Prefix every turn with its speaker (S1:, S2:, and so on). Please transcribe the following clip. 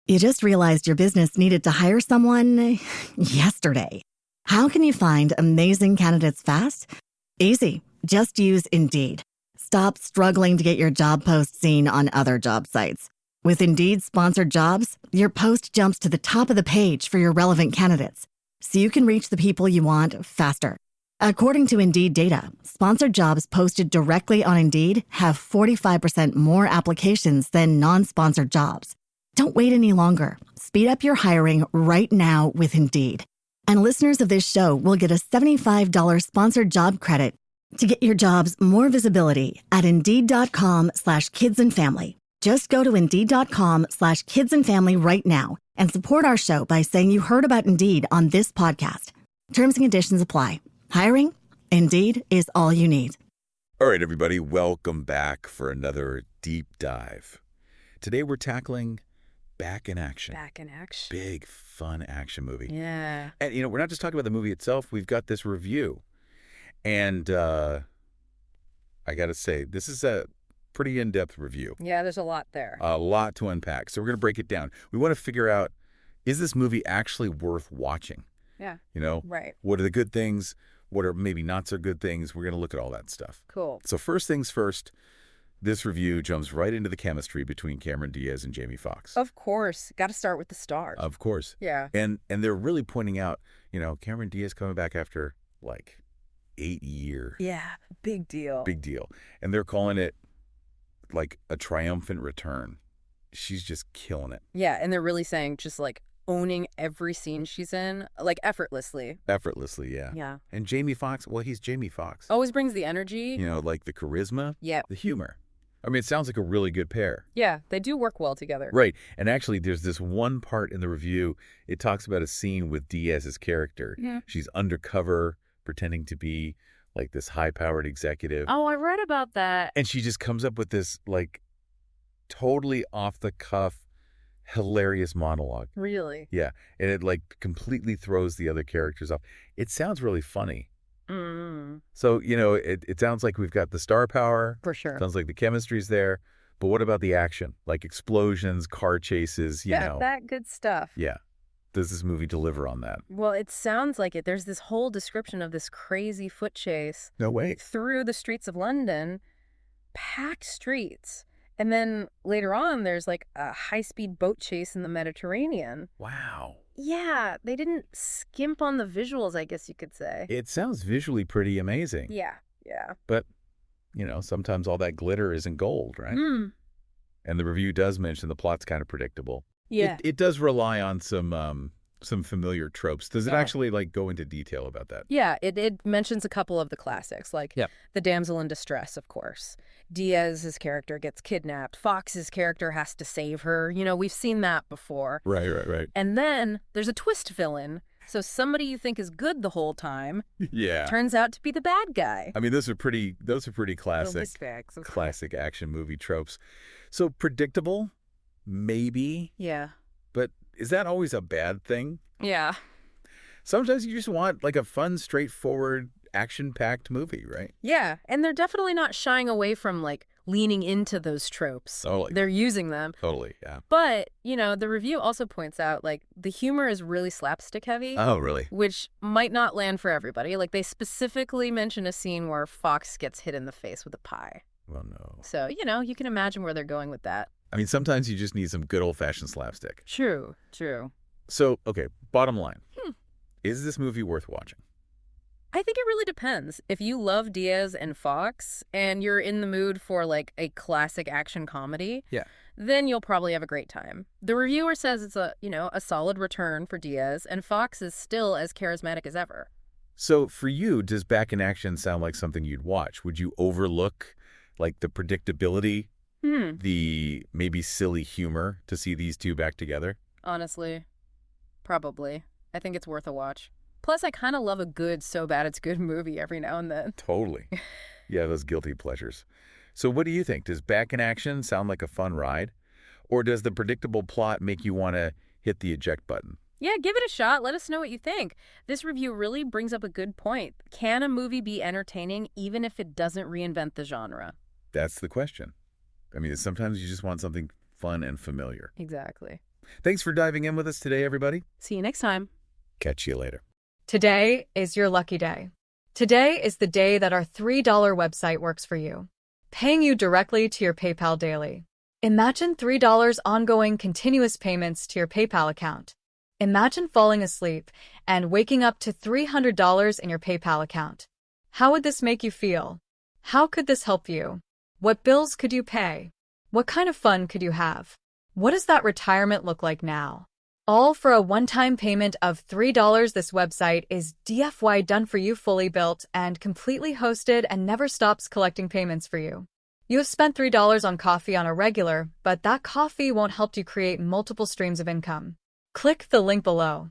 S1: You just realized your business needed to hire someone yesterday. How can you find amazing candidates fast? Easy. Just use Indeed. Stop struggling to get your job post seen on other job sites. With Indeed sponsored jobs, your post jumps to the top of the page for your relevant candidates, so you can reach the people you want faster. According to Indeed data, sponsored jobs posted directly on Indeed have 45% more applications than non-sponsored jobs. Don't wait any longer. Speed up your hiring right now with Indeed. And listeners of this show will get a $75 sponsored job credit to get your jobs more visibility at Indeed.com/kidsandfamily. Just go to Indeed.com/kidsandfamily right now and support our show by saying you heard about Indeed on this podcast. Terms and conditions apply. Hiring? Indeed is all you need.
S2: All right, everybody, welcome back for another deep dive. Today we're tackling Back in Action.
S3: Back in Action.
S2: Big, fun action movie.
S3: Yeah.
S2: And, we're not just talking about the movie itself. We've got this review. And I got to say, this is a pretty in-depth review.
S3: Yeah, there's a lot there.
S2: A lot to unpack. So we're going to break it down. We want to figure out, is this movie actually worth watching?
S3: Yeah.
S2: Right. What are the good things? What are maybe not so good things? We're going to look at all that stuff.
S3: Cool.
S2: So first things first, this review jumps right into the chemistry between Cameron Diaz and Jamie Foxx.
S3: Of course. Got to start with the stars.
S2: Of course.
S3: Yeah.
S2: And they're really pointing out, Cameron Diaz coming back after, 8 years.
S3: Yeah. Big deal.
S2: Big deal. And they're calling it, a triumphant return. She's just killing it.
S3: Yeah. And they're really saying just, owning every scene she's in, effortlessly.
S2: Effortlessly, yeah.
S3: Yeah.
S2: And Jamie Foxx, well, he's Jamie Foxx.
S3: Always brings the energy.
S2: The charisma.
S3: Yeah.
S2: The humor. I mean, it sounds like a really good pair.
S3: Yeah, they do work well together.
S2: Right. And actually, there's this one part in the review, it talks about a scene with Diaz's character.
S3: Yeah.
S2: She's undercover, pretending to be, this high-powered executive.
S3: Oh, I read about that.
S2: And she just comes up with this, totally off-the-cuff, hilarious monologue.
S3: Really?
S2: Yeah. And it, completely throws the other characters off. It sounds really funny.
S3: Mm.
S2: So, it sounds like we've got the star power.
S3: For sure.
S2: Sounds like the chemistry's there. But what about the action? Explosions, car chases,
S3: that good stuff.
S2: Yeah. Does this movie deliver on that?
S3: Well, it sounds like it. There's this whole description of this crazy foot chase.
S2: No way.
S3: Through the streets of London, packed streets. And then later on, there's a high-speed boat chase in the Mediterranean.
S2: Wow.
S3: Yeah, they didn't skimp on the visuals, I guess you could say.
S2: It sounds visually pretty amazing.
S3: Yeah, yeah.
S2: But, sometimes all that glitter isn't gold, right?
S3: Mm.
S2: And the review does mention the plot's kind of predictable.
S3: Yeah.
S2: It does rely on some familiar tropes. Does it actually go into detail about that?
S3: Yeah, it mentions a couple of the classics,
S2: Yep.
S3: the damsel in distress, of course. Diaz's character gets kidnapped. Fox's character has to save her. We've seen that before.
S2: Right.
S3: And then there's a twist villain. So somebody you think is good the whole time turns out to be the bad guy.
S2: I mean, those are pretty classic, classic action movie tropes. So predictable, maybe.
S3: Yeah.
S2: But is that always a bad thing?
S3: Yeah.
S2: Sometimes you just want a fun, straightforward, action-packed movie, right?
S3: Yeah, and they're definitely not shying away from leaning into those tropes.
S2: Totally.
S3: They're using them.
S2: Totally, yeah.
S3: But, the review also points out the humor is really slapstick heavy.
S2: Oh, really?
S3: Which might not land for everybody. They specifically mention a scene where Fox gets hit in the face with a pie.
S2: Well, no.
S3: So, you can imagine where they're going with that.
S2: I mean, sometimes you just need some good old-fashioned slapstick.
S3: True.
S2: So, okay, bottom line. Is this movie worth watching?
S3: I think it really depends. If you love Diaz and Foxx and you're in the mood for a classic action comedy, then you'll probably have a great time. The reviewer says it's a solid return for Diaz, and Foxx is still as charismatic as ever.
S2: So for you, does Back in Action sound like something you'd watch? Would you overlook the predictability, the maybe silly humor to see these two back together?
S3: Honestly, probably. I think it's worth a watch. Plus, I kind of love a good, so bad it's good movie every now and then.
S2: Totally. Yeah, those guilty pleasures. So what do you think? Does Back in Action sound like a fun ride? Or does the predictable plot make you want to hit the eject button?
S3: Yeah, give it a shot. Let us know what you think. This review really brings up a good point. Can a movie be entertaining even if it doesn't reinvent the genre?
S2: That's the question. I mean, sometimes you just want something fun and familiar.
S3: Exactly.
S2: Thanks for diving in with us today, everybody.
S3: See you next time.
S2: Catch you later.
S4: Today is your lucky day. Today is the day that our $3 website works for you, paying you directly to your PayPal daily. Imagine $3 ongoing continuous payments to your PayPal account. Imagine falling asleep and waking up to $300 in your PayPal account. How would this make you feel? How could this help you? What bills could you pay? What kind of fun could you have? What does that retirement look like now? All for a one-time payment of $3. This website is DFY done for you, fully built and completely hosted, and never stops collecting payments for you. You have spent $3 on coffee on a regular, but that coffee won't help you create multiple streams of income. Click the link below.